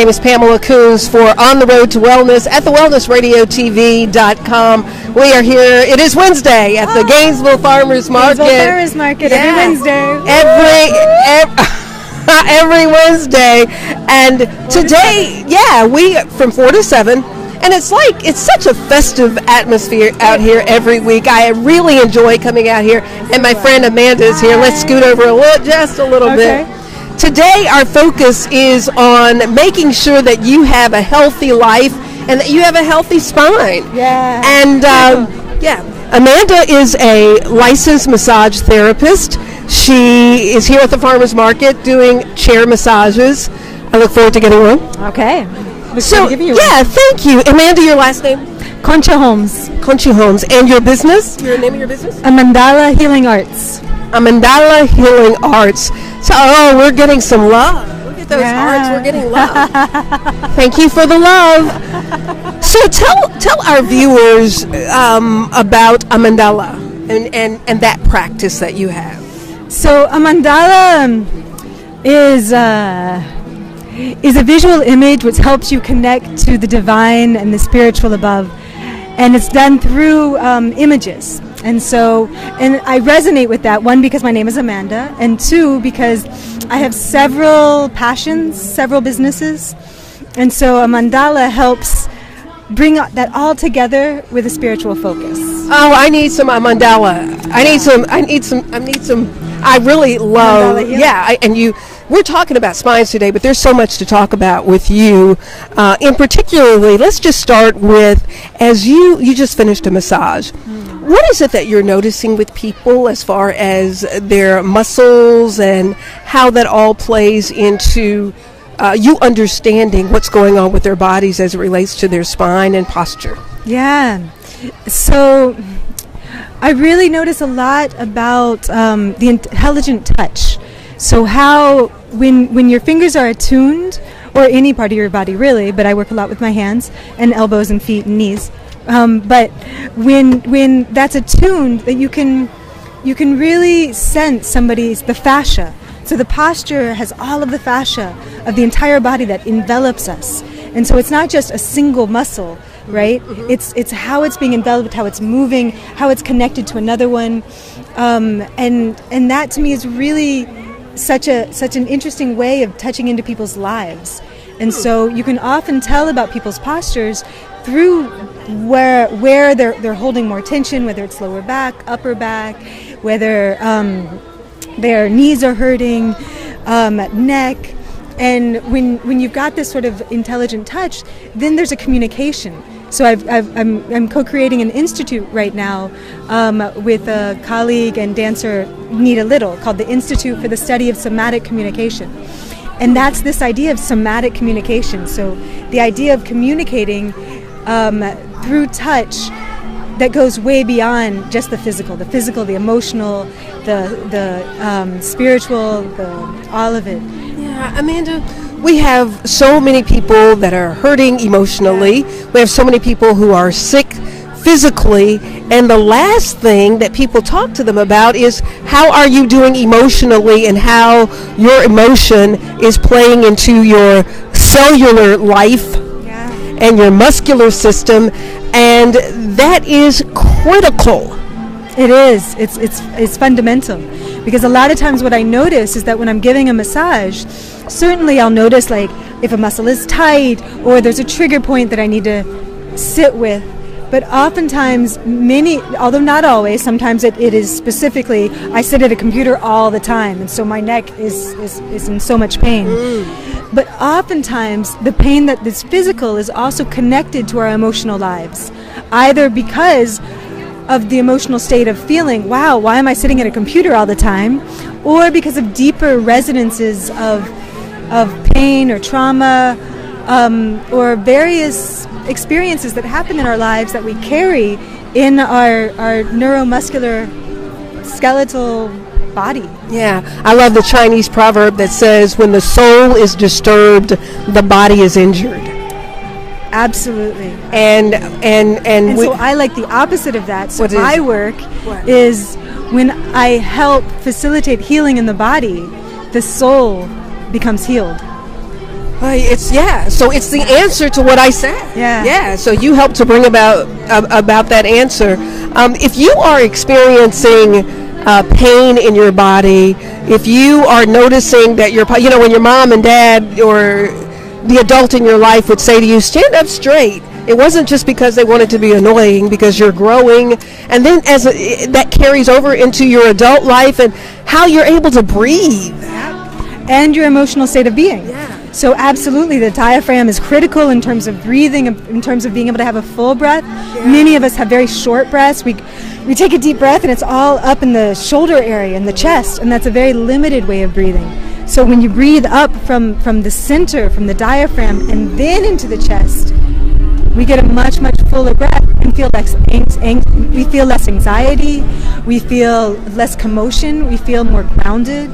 name is Pamela Coons for On the Road to Wellness at thewellnessradiotv.com. We are here. It is Wednesday at the Gainesville Farmers Market. Gainesville Farmers Market every Wednesday. Every Wednesday. And today, we from 4 to 7. And it's such a festive atmosphere out here every week. I really enjoy coming out here. And my friend Amanda is here. Let's scoot over just a little bit. Today, our focus is on making sure that you have a healthy life and that you have a healthy spine. Yeah. And, Amanda is a licensed massage therapist. She is here at the farmers market doing chair massages. I look forward to getting one. Okay. Thank you. Amanda, your last name? Concha Holmes. Concha Holmes. And your business? Your name of your business? Amandala Healing Arts. Amandala Healing Arts. So, we're getting some love. Look at those hearts. We're getting love. Thank you for the love. So tell our viewers about Amandala and that practice that you have. So Amandala is a visual image which helps you connect to the divine and the spiritual above, and it's done through images. And I resonate with that, one, because my name is Amanda, and two, because I have several passions, several businesses, and so Amandala helps bring that all together with a spiritual focus. Oh, I need some Amandala. I need some. I really love. We're talking about spines today, but there's so much to talk about with you. In particularly, let's just start with, as you just finished a massage. What is it that you're noticing with people as far as their muscles and how that all plays into you understanding what's going on with their bodies as it relates to their spine and posture? Yeah. So I really notice a lot about the intelligent touch. So how, when your fingers are attuned, or any part of your body really, but I work a lot with my hands and elbows and feet and knees. But when that's attuned, that you can really sense the fascia. So the posture has all of the fascia of the entire body that envelops us. And so it's not just a single muscle, right? Mm-hmm. It's how it's being enveloped, how it's moving, how it's connected to another one. And that to me is really such an interesting way of touching into people's lives. And so you can often tell about people's postures through where they're holding more tension, whether it's lower back, upper back, whether their knees are hurting, neck. And when you've got this sort of intelligent touch, then there's a communication. So I'm co-creating an institute right now with a colleague and dancer, Nita Little, called the Institute for the Study of Somatic Communication. And that's this idea of somatic communication. So the idea of communicating through touch that goes way beyond just the physical, the emotional, the spiritual, all of it. Yeah, Amanda, we have so many people that are hurting emotionally. We have so many people who are sick physically, and the last thing that people talk to them about is how are you doing emotionally and how your emotion is playing into your cellular life and your muscular system, and that is critical. It is. It's fundamental, because a lot of times what I notice is that when I'm giving a massage, certainly I'll notice like if a muscle is tight or there's a trigger point that I need to sit with. But oftentimes, although not always, sometimes it is specifically, I sit at a computer all the time, and so my neck is in so much pain. But oftentimes, the pain that is physical is also connected to our emotional lives, either because of the emotional state of feeling, wow, why am I sitting at a computer all the time? Or because of deeper resonances of pain or trauma, or various experiences that happen in our lives that we carry in our neuromuscular skeletal body. Yeah, I love the Chinese proverb that says, when the soul is disturbed, the body is injured. Absolutely. And so I like the opposite of that. So my work is when I help facilitate healing in the body, the soul becomes healed. So it's the answer to what I said. Yeah. So you help to bring about that answer. If you are experiencing pain in your body, if you are noticing that when your mom and dad or the adult in your life would say to you, stand up straight. It wasn't just because they wanted to be annoying, because you're growing, and then that carries over into your adult life and how you're able to breathe. And your emotional state of being. Yeah. So absolutely, the diaphragm is critical in terms of breathing, in terms of being able to have a full breath. Yeah. Many of us have very short breaths. We take a deep breath and it's all up in the shoulder area, in the chest, and that's a very limited way of breathing. So when you breathe up from the center, from the diaphragm, and then into the chest, we get a much, much fuller breath and feel we feel less anxiety, we feel less commotion, we feel more grounded.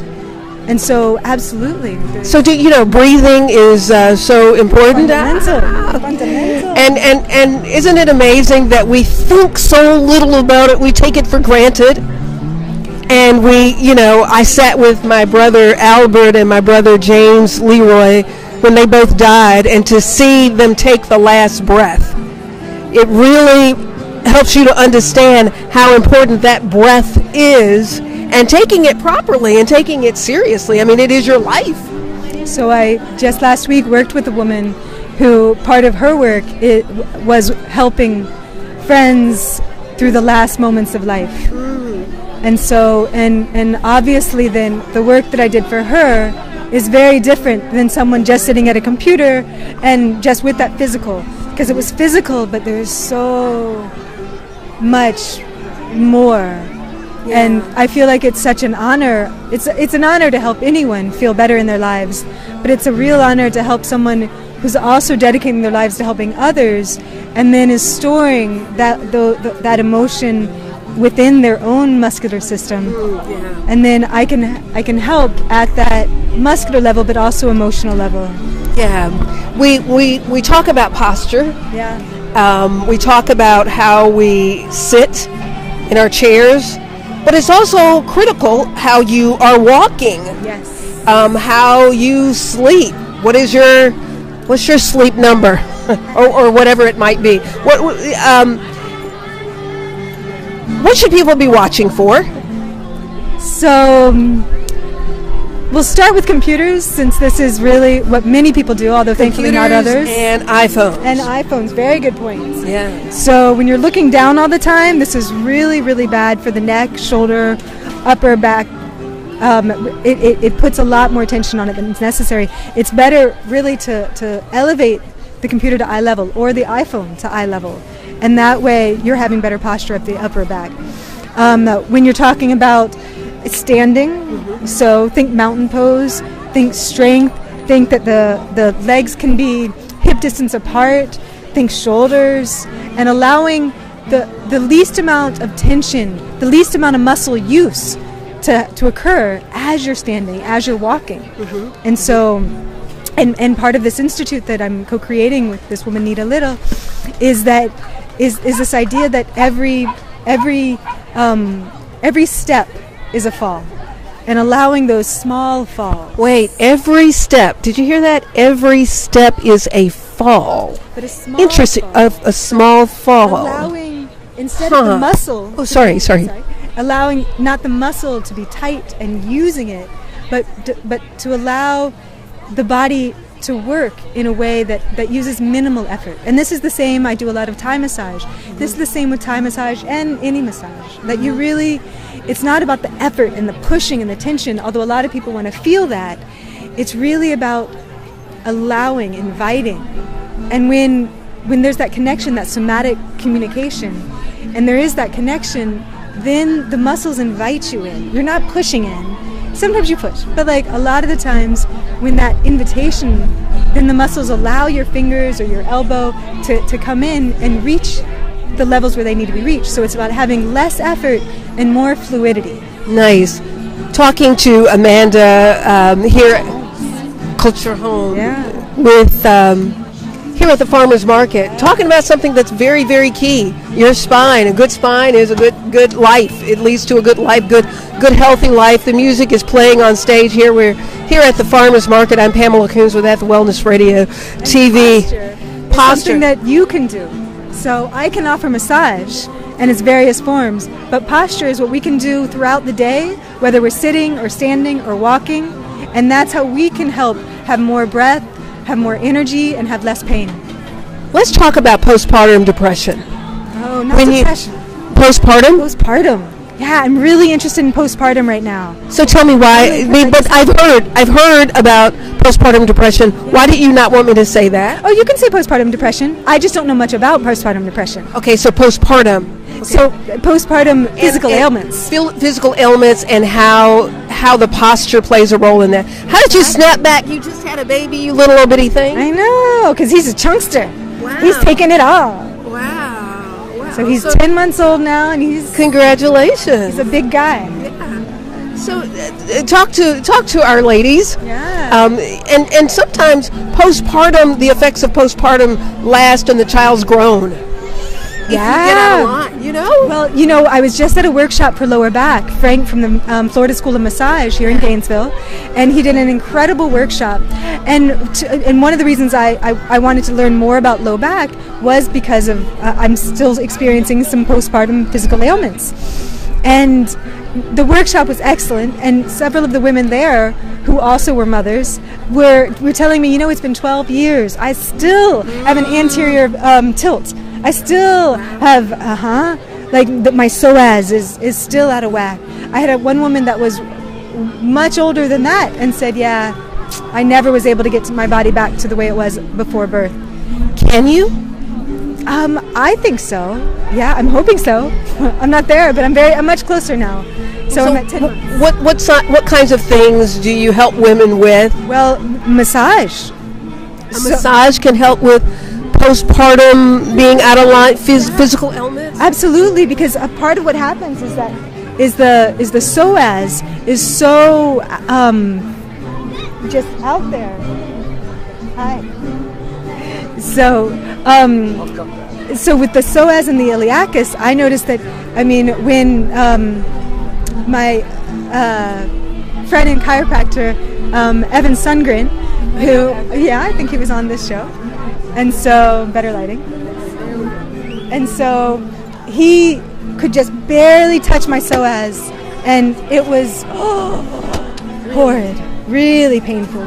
And so, absolutely. So, breathing is so important. Fundamental. And isn't it amazing that we think so little about it? We take it for granted. And I sat with my brother Albert and my brother James Leroy when they both died, and to see them take the last breath, it really helps you to understand how important that breath is, and taking it properly and taking it seriously. I mean, it is your life. So I just last week worked with a woman who part of her work was helping friends through the last moments of life. And so, and obviously then the work that I did for her is very different than someone just sitting at a computer and just with that physical. Because it was physical, but there's so much more. Yeah. And I feel like it's such an honor. It's an honor to help anyone feel better in their lives, but it's a real honor to help someone who's also dedicating their lives to helping others, and then is storing that emotion within their own muscular system. And then I can help at that muscular level, but also emotional level. Yeah, we talk about posture. Yeah. We talk about how we sit in our chairs, but it's also critical how you are walking. Yes. How you sleep. What's your sleep number, or whatever it might be? What should people be watching for? So we'll start with computers, since this is really what many people do, although thankfully not others. And iPhones. And iPhones, very good points. Yeah. So when you're looking down all the time, this is really, really bad for the neck, shoulder, upper back. It puts a lot more tension on it than is necessary. It's better really to elevate the computer to eye level, or the iPhone to eye level. And that way you're having better posture at the upper back. When you're talking about standing, so think mountain pose, think strength, think that the legs can be hip distance apart, think shoulders, and allowing the least amount of tension, the least amount of muscle use to occur as you're standing, as you're walking. And so, and part of this institute that I'm co-creating with this woman, Nita Little, is this idea that every step is a fall, and allowing those small falls. Wait, every step. Did you hear that? Every step is a fall. But a small Interesting. fall. A small fall. Allowing, instead of the muscle. Oh, sorry. Allowing not the muscle to be tight and using it, but to allow the body to work in a way that uses minimal effort. And this is the same, I do a lot of Thai massage. This is the same with Thai massage and any massage. That you really, it's not about the effort and the pushing and the tension, although a lot of people want to feel that. It's really about allowing, inviting. And when there's that connection, that somatic communication, and there is that connection, then the muscles invite you in. You're not pushing in. Sometimes you push, but like a lot of the times when that invitation, then the muscles allow your fingers or your elbow to come in and reach the levels where they need to be reached. So it's about having less effort and more fluidity. Nice. Talking to Amanda here at Culture Home with here at the farmers market, talking about something that's very, very key. Your spine. A good spine is a good life. It leads to a good life, good healthy life. The music is playing on stage here. We're here at the farmers market. I'm Pamela Coons with At the Wellness Radio TV. Posture. Something that you can do. So I can offer massage and its various forms, but posture is what we can do throughout the day, whether we're sitting or standing or walking, and that's how we can help have more breath, have more energy, and have less pain. Let's talk about postpartum depression. Oh, not depression. Postpartum? Postpartum. Yeah, I'm really interested in postpartum right now. So tell me why. But I've heard about postpartum depression. Why did you not want me to say that? Oh, you can say postpartum depression. I just don't know much about postpartum depression. Okay, so postpartum. Okay. So postpartum physical ailments. Physical ailments and how the posture plays a role in that. How did you snap back? You just had a baby, you little bitty thing. I know, because he's a chunkster. Wow. He's taking it all. Wow. So he's 10 months old now, and congratulations. He's a big guy. Yeah. So talk to our ladies. Yeah. And sometimes postpartum, the effects of postpartum last, and the child's grown. Yeah. You get out a lot, you know? Well, I was just at a workshop for lower back. Frank from the Florida School of Massage here in Gainesville, and he did an incredible workshop. And one of the reasons I wanted to learn more about low back was because of I'm still experiencing some postpartum physical ailments. And the workshop was excellent, and several of the women there who also were mothers were telling me, it's been 12 years. I still have an anterior tilt. I still have, my psoas is still out of whack. I had one woman that was much older than that and said, yeah, I never was able to get my body back to the way it was before birth. Can you? I think so. Yeah, I'm hoping so. I'm not there, but I'm much closer now. So I'm at 10 months. What kinds of things do you help women with? Well, massage. Massage can help with postpartum being out of line, physical ailments? Absolutely, because a part of what happens is that the psoas is so just out there. Hi. So with the psoas and the iliacus, I noticed that. When my friend and chiropractor Evan Sundgren, I think he was on this show. And so, better lighting. And so, he could just barely touch my psoas, and it was horrid, really painful.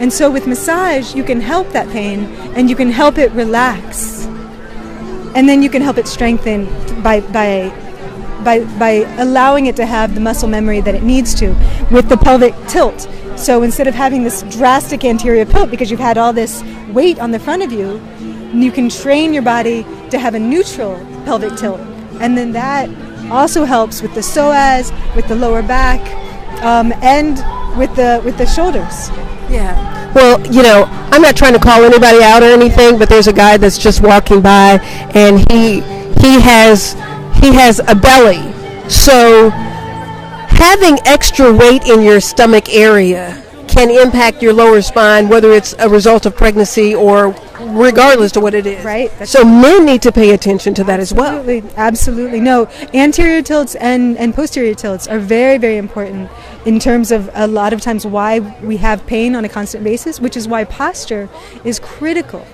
And so, with massage, you can help that pain, and you can help it relax, and then you can help it strengthen by allowing it to have the muscle memory that it needs to with the pelvic tilt. So instead of having this drastic anterior tilt because you've had all this weight on the front of you, you can train your body to have a neutral pelvic tilt. And then that also helps with the psoas, with the lower back, and with the shoulders. Yeah. Well, I'm not trying to call anybody out or anything, but there's a guy that's just walking by, and he has a belly. So having extra weight in your stomach area can impact your lower spine, whether it's a result of pregnancy or regardless to what it is. Right. So men need to pay attention to that as well. Absolutely. No, anterior tilts and posterior tilts are very, very important in terms of a lot of times why we have pain on a constant basis, which is why posture is critical.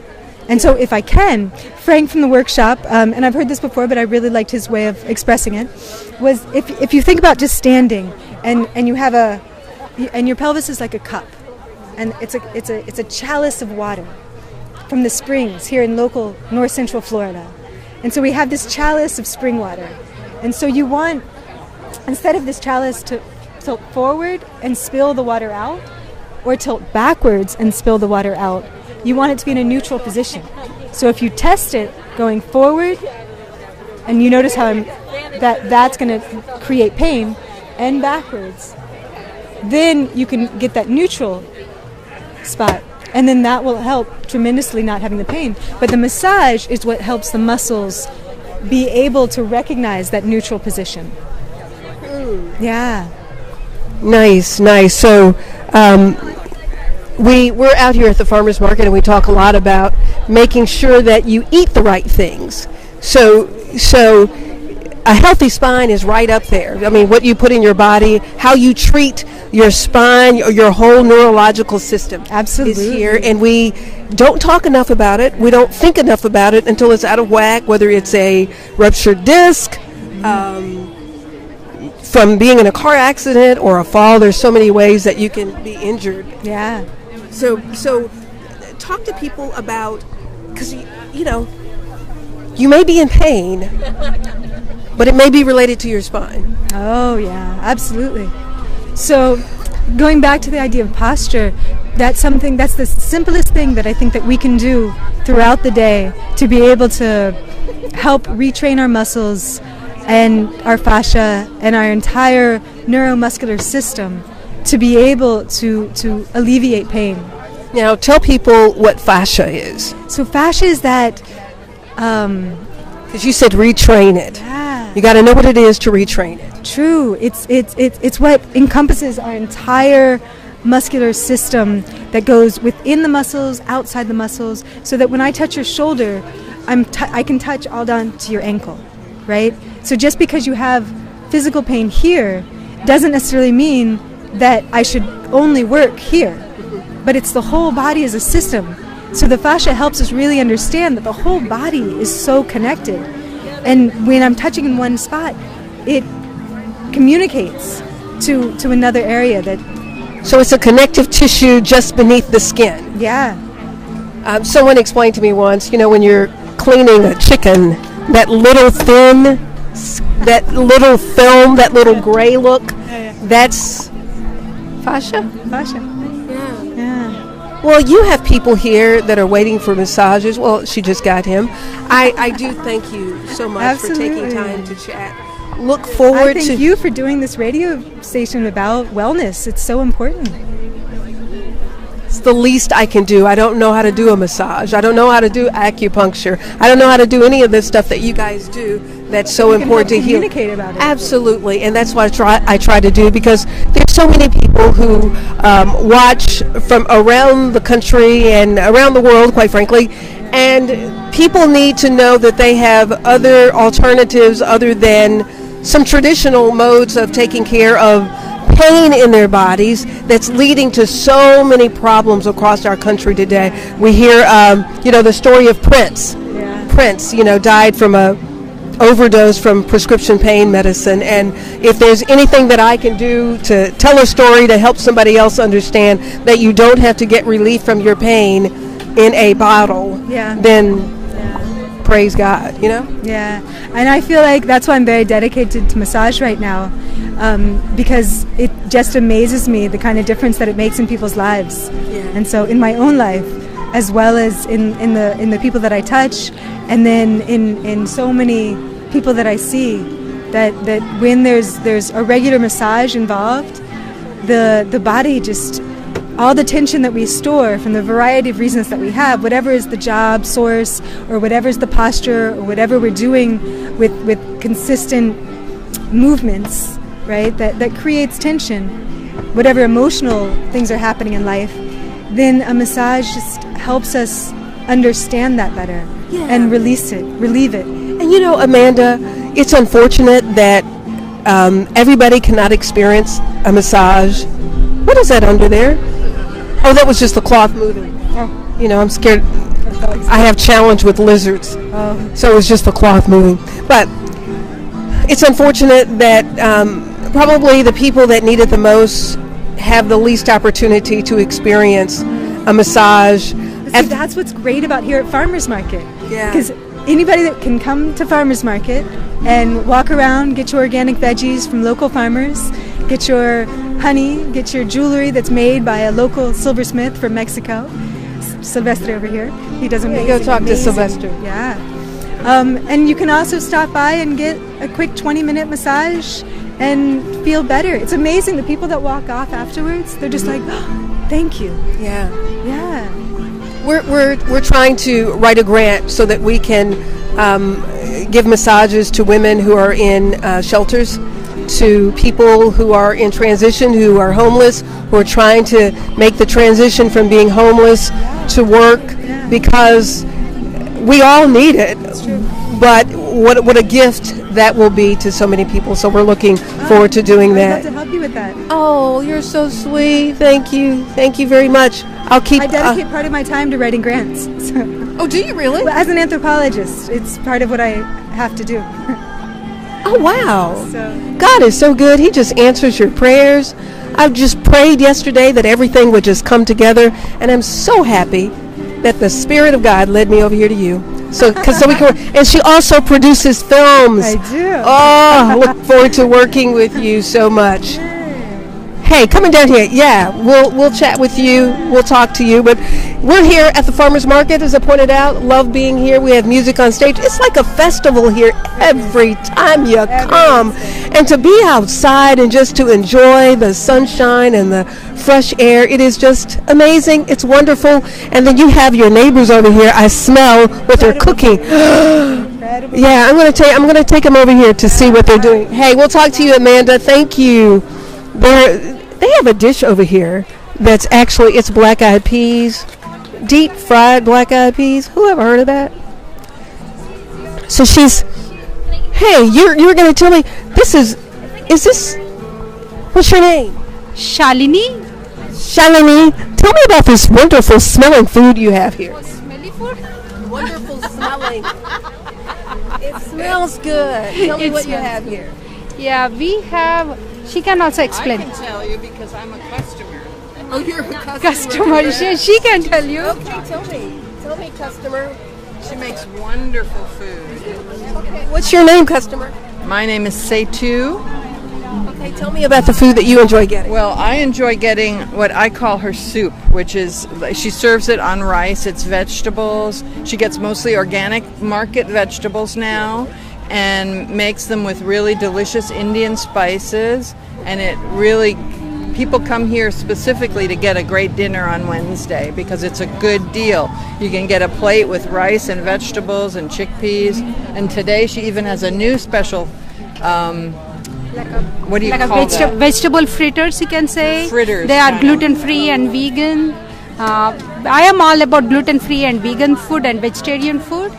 And so if I can, Frank from the workshop, and I've heard this before, but I really liked his way of expressing it, was if you think about just standing and you have and your pelvis is like a cup, and it's a chalice of water from the springs here in local north central Florida. And so we have this chalice of spring water. And so you want, instead of this chalice to tilt forward and spill the water out, or tilt backwards and spill the water out, you want it to be in a neutral position. So if you test it going forward, and you notice how that's going to create pain, and backwards, then you can get that neutral spot. And then that will help tremendously not having the pain. But the massage is what helps the muscles be able to recognize that neutral position. Yeah. Nice. So we're out here at the farmers market, and we talk a lot about making sure that you eat the right things. So a healthy spine is right up there. I mean, what you put in your body, how you treat your spine, your whole neurological system Absolutely. is here. And we don't talk enough about it. We don't think enough about it until it's out of whack, whether it's a ruptured disc, from being in a car accident or a fall. There's so many ways that you can be injured. Yeah. So talk to people about, because, you may be in pain, but it may be related to your spine. Oh, yeah, absolutely. So going back to the idea of posture, that's the simplest thing that I think that we can do throughout the day to be able to help retrain our muscles and our fascia and our entire neuromuscular system to be able to alleviate pain. Now, tell people what fascia is. So fascia is that... Because you said retrain it. Yeah. You got to know what it is to retrain it. True. It's what encompasses our entire muscular system that goes within the muscles, outside the muscles, so that when I touch your shoulder, I can touch all down to your ankle, right? So just because you have physical pain here doesn't necessarily mean that I should only work here, but it's the whole body as a system. So the fascia helps us really understand that the whole body is so connected. And when I'm touching in one spot, it communicates to another area that... So it's a connective tissue just beneath the skin. Yeah. Someone explained to me once, when you're cleaning a chicken, that little thin, that little film, that little gray look, that's fascia? Fascia. Well, you have people here that are waiting for massages. Well, she just got him. I do thank you so much Absolutely. for taking time to chat. Look forward I thank you for doing this radio station about wellness. It's so important. It's the least I can do. I don't know how to do a massage. I don't know how to do acupuncture. I don't know how to do any of this stuff that you guys do that's so important to heal. Communicate about it. Absolutely, and that's what I try to do, because there's so many people who watch from around the country and around the world, quite frankly, and people need to know that they have other alternatives other than some traditional modes of taking care of pain in their bodies that's leading to so many problems across our country today. We hear, the story of Prince. Yeah. Prince, died from a overdose from prescription pain medicine, and if there's anything that I can do to tell a story to help somebody else understand that you don't have to get relief from your pain in a bottle, then praise God, Yeah, and I feel like that's why I'm very dedicated to massage right now, because it just amazes me the kind of difference that it makes in people's lives. And so in my own life, as well as in the people that I touch, and then in so many people that I see, that when there's a regular massage involved, the body just, all the tension that we store from the variety of reasons that we have, whatever is the job source, or whatever is the posture, or whatever we're doing with consistent movements, right, that creates tension, whatever emotional things are happening in life, then a massage just helps us understand that better and relieve it. And Amanda, it's unfortunate that everybody cannot experience a massage. What is that under there? Oh, that was just the cloth moving. Oh. I'm scared. I have challenge with lizards. Oh. So it was just the cloth moving. But it's unfortunate that probably the people that need it the most have the least opportunity to experience a massage. See, that's what's great about here at Farmers Market. Yeah. Because anybody that can come to Farmers Market and walk around, get your organic veggies from local farmers, get your honey, get your jewelry that's made by a local silversmith from Mexico. Sylvester over here. He does amazing. Go talk to Sylvester. Yeah. And you can also stop by and get a quick 20-minute massage and feel better. It's amazing. The people that walk off afterwards, they're just like, oh, thank you. Yeah. Yeah. We're trying to write a grant so that we can give massages to women who are in shelters. to people who are in transition, who are homeless, who are trying to make the transition from being homeless to work, because we all need it. But what a gift that will be to so many people. So we're looking forward to doing that. I'd love to help you with that. Oh, you're so sweet. Thank you. Thank you very much. I dedicate part of my time to writing grants. So. Oh, do you really? Well, as an anthropologist, it's part of what I have to do. Oh, wow. So. God is so good. He just answers your prayers. I just prayed yesterday that everything would just come together, and I'm so happy that the Spirit of God led me over here to you. So we can, and she also produces films. I do. Oh, I look forward to working with you so much. Hey, coming down here, yeah, we'll chat with you, we'll talk to you, but we're here at the Farmers Market, as I pointed out. Love being here. We have music on stage. It's like a festival here every time you come. And to be outside and just to enjoy the sunshine and the fresh air, it is just amazing. It's wonderful. And then you have your neighbors over here, I smell, what they're cooking. Yeah, I'm going to take them over here to see what they're doing. Hey, we'll talk to you, Amanda. Thank you. They have a dish over here that's actually, it's black-eyed peas, deep fried black-eyed peas. Who ever heard of that? So hey, you're going to tell me, is this, what's your name? Shalini. Shalini, tell me about this wonderful smelling food you have here. Smelly food? Wonderful smelling. It smells good. Tell me what you have here. Yeah, we have. She can also explain. I can tell you because I'm a customer. Oh, you're a customer. Customer, she can tell you. Okay, tell me, customer. She makes wonderful food. Okay, what's your name, customer? My name is Setu. Okay, tell me about the food that you enjoy getting. Well, I enjoy getting what I call her soup, which is, she serves it on rice. It's vegetables. She gets mostly organic market vegetables now and makes them with really delicious Indian spices. And it really, people come here specifically to get a great dinner on Wednesday because it's a good deal. You can get a plate with rice and vegetables and chickpeas. And today she even has a new special, what do you call that? Vegetable fritters, you can say. Fritters. They are gluten-free and vegan. I am all about gluten-free and vegan food and vegetarian food.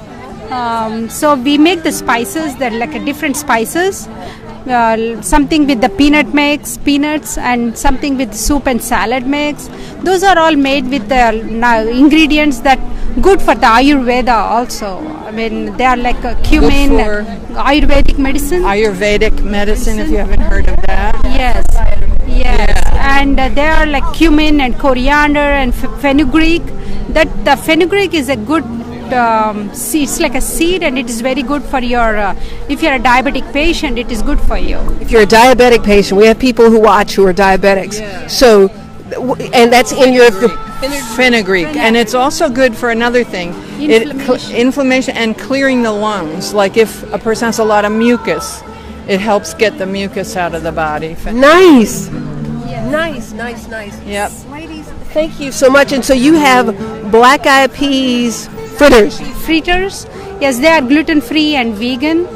So we make the spices, they're like different spices. Something with the peanut mix, peanuts, and something with soup and salad mix. Those are all made with the ingredients that good for the Ayurveda also. I mean, they are like cumin, Ayurvedic medicine. Ayurvedic medicine, if you haven't heard of that. Yes. And they are like cumin and coriander and fenugreek. That the fenugreek is a good seed. It's like a seed, and it is very good for your. If you're a diabetic patient, it is good for you. If you're a diabetic patient, we have people who watch who are diabetics. Yeah. So, and that's in your fenugreek, and it's also good for another thing. Inflammation and clearing the lungs. Like if a person has a lot of mucus, it helps get the mucus out of the body. Nice. Nice. Yep. Ladies, thank you so much. And so you have black-eyed peas fritters. Yes, they are gluten-free and vegan.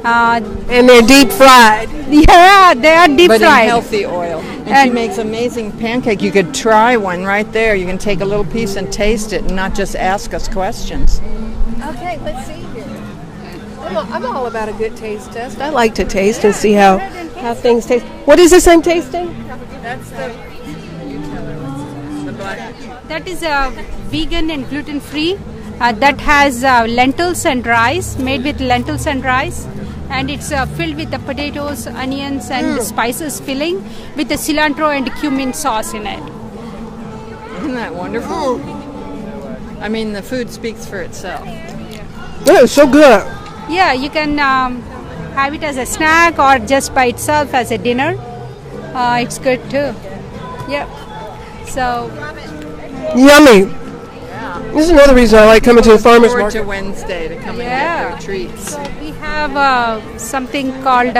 And they're deep fried. Yeah, they are deep fried. But in healthy oil. And she makes amazing pancake. You could try one right there. You can take a little piece and taste it and not just ask us questions. Okay, let's see here. I'm all about a good taste test. I like to taste and see how things taste. What is this I'm tasting? That's the black. That is vegan and gluten-free. That has lentils and rice, made with lentils and rice. And it's filled with the potatoes, onions, and spices filling with the cilantro and cumin sauce in it. Isn't that wonderful? I mean, the food speaks for itself. Yeah, it's so good. Yeah, you can have it as a snack or just by itself as a dinner. It's good too. Yep. So. Yummy. This is another reason I like coming to the farmers market. To Wednesday to come and get their treats. So we have something called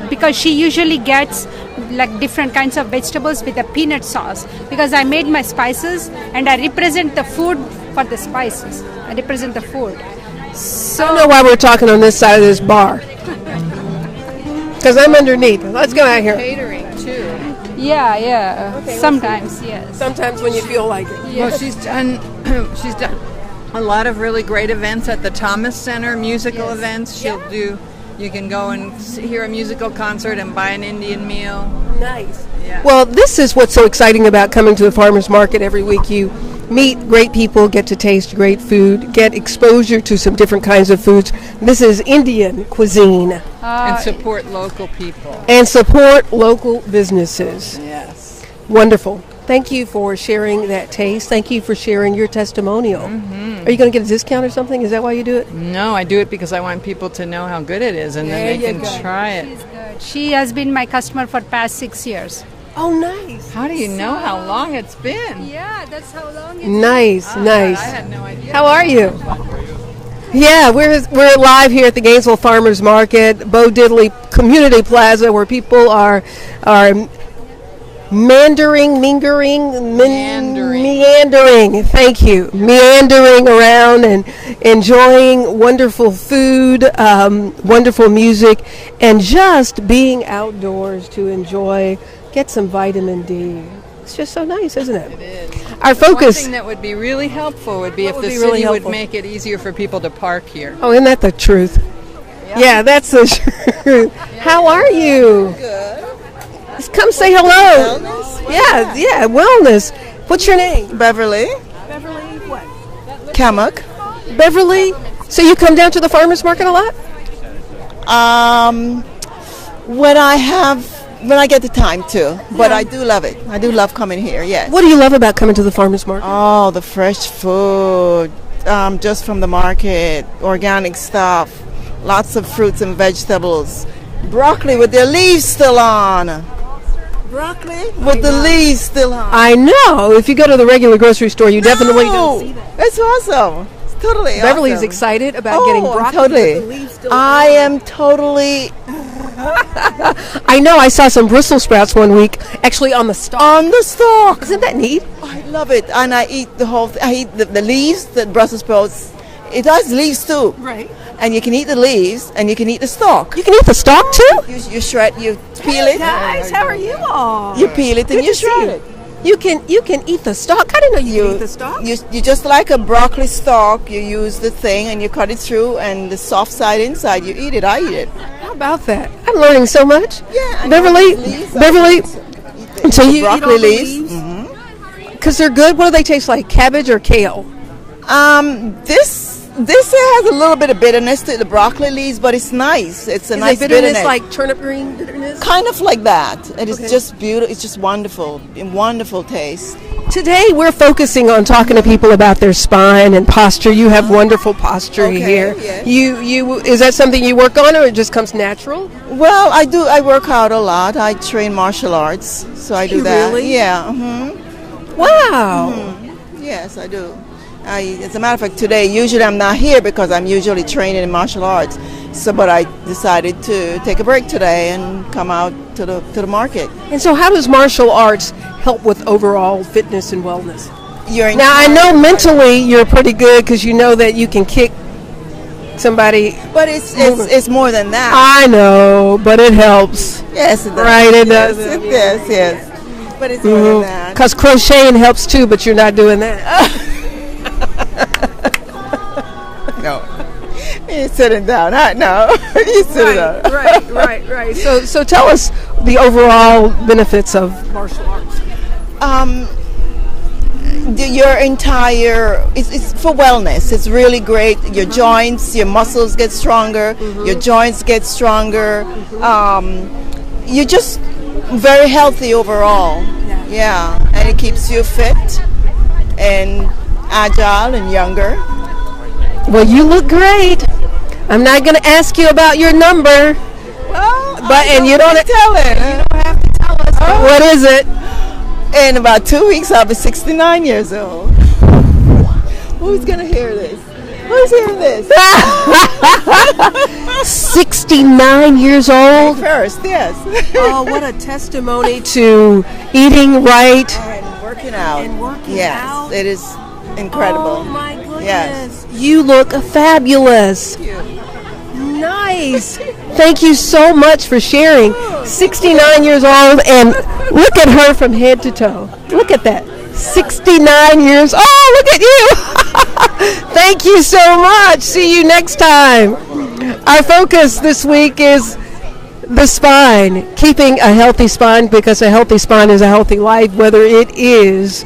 because she usually gets like different kinds of vegetables with a peanut sauce because I made my spices and I represent the food for the spices. I represent the food. So I don't know why we're talking on this side of this bar. Because I'm underneath. Let's go out here. Catering too. Yeah. Okay, Sometimes, yes. Sometimes when you feel like it. Well, she's done a lot of really great events at the Thomas Center, musical events. She'll do. You can go and hear a musical concert and buy an Indian meal. Nice. Yeah. Well, this is what's so exciting about coming to the farmers market every week. You meet great people, get to taste great food, get exposure to some different kinds of foods. This is Indian cuisine. And support local people. And support local businesses. Yes. Wonderful. Thank you for sharing that taste. Thank you for sharing your testimonial. Are you going to get a discount or something? Is that why you do it? No, I do it because I want people to know how good it is, and then they can try it. She's good. She has been my customer for past 6 years. Oh, nice. How do you know how long it's been? Yeah, that's how long it's Nice, nice. I had no idea. How are you? Yeah, we're live here at the Gainesville Farmers Market, Bo Diddley Community Plaza, where people are meandering. Thank you. Meandering around and enjoying wonderful food, wonderful music, and just being outdoors to enjoy, get some vitamin D. It's just so nice, isn't it? It is. Our One focus. thing that would be really helpful would be What if would the be city really would helpful? make it easier for people to park here. Oh, isn't that the truth? Yeah, that's the truth. How are you? Good. Just come say hello. Yeah, wellness. What's your name? Beverly. Beverly what? Kamak. Beverly. So you come down to the farmers market a lot? When I get the time to, but I do love it. I do love coming here. Yes. What do you love about coming to the farmers market? Oh, the fresh food, just from the market, organic stuff, lots of fruits and vegetables, broccoli with their leaves still on. Broccoli with the leaves still on. I know. If you go to the regular grocery store, you definitely don't see that. It's awesome. It's totally Beverly's awesome. excited about getting broccoli. Totally. with the leaves still I on. am totally I know. I saw some Brussels sprouts one week, actually on the stalk. on the stalk. Isn't that neat? I love it, and I eat the whole. I eat the leaves, the Brussels sprouts. It has leaves too, Right. and you can eat the leaves, and you can eat the stalk. You can eat the stalk too? You shred, you peel it. Guys, how are you all? You peel it and Good you to see shred you. it. You can eat the stalk. I didn't know you could eat the stalk. You just like a broccoli stalk. You use the thing and you cut it through, and the soft side inside you eat it. I eat it. How about that? I'm learning so much. Yeah, and Beverly, leaves, Beverly. So you eat all broccoli the leaves. because they're good. What do they taste like? Cabbage or kale? This has a little bit of bitterness to the broccoli leaves, but it's nice. It's a Is nice it bitterness bitterness. like turnip green bitterness? Kind of like that. It is Okay. just beautiful. It's just wonderful. Wonderful taste. Today we're focusing on talking to people about their spine and posture. You have wonderful posture Okay, here. yes. You is that something you work on, or it just comes natural? Well, I do. I work out a lot. I train martial arts, so I do you that. really? Yeah. Wow. Yes, I do. As a matter of fact, today usually I'm not here because I'm usually training in martial arts. So, but I decided to take a break today and come out to the market. And so, how does martial arts help with overall fitness and wellness? You're Now, I know mentally you're pretty good because you know that you can kick somebody. but it's more than that. I know, but it helps. Yes, it does. Right, it yes, does. It does. Yes, but it's more than that. Because crocheting helps too, but you're not doing that. No, you're sitting down. No, you're sitting down. right. So tell us the overall benefits of martial arts. Your entire it's for wellness. It's really great. Your joints, your muscles get stronger. Your joints get stronger. You're just very healthy overall. Yeah, and it keeps you fit and agile and younger. Well, you look great. I'm not going to ask you about your number, but and you don't tell it. You don't have to tell us. What is it? In about 2 weeks, I'll be 69 years old. Who's gonna hear this? Who's hearing this? 69 years old. First, yes. Oh, what a testimony to eating right. And working out. And working yes, out. it is incredible. Oh my goodness. Yes. You look fabulous. Nice. Thank you so much for sharing. 69 years old, and look at her from head to toe. Look at that. 69 years. Oh, look at you. Thank you so much. See you next time. Our focus this week is the spine, keeping a healthy spine, because a healthy spine is a healthy life, whether it is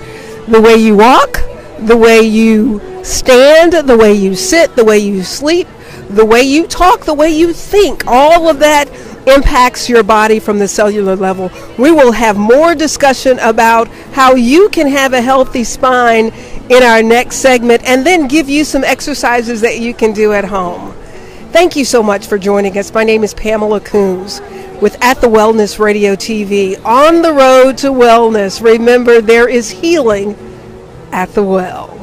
the way you walk, the way you stand, the way you sit, the way you sleep, the way you talk, the way you think. All of that impacts your body from the cellular level. We will have more discussion about how you can have a healthy spine in our next segment, and then give you some exercises that you can do at home. Thank you so much for joining us. My name is Pamela Coombs with At the Wellness Radio TV, on the road to wellness. Remember, there is healing at the well.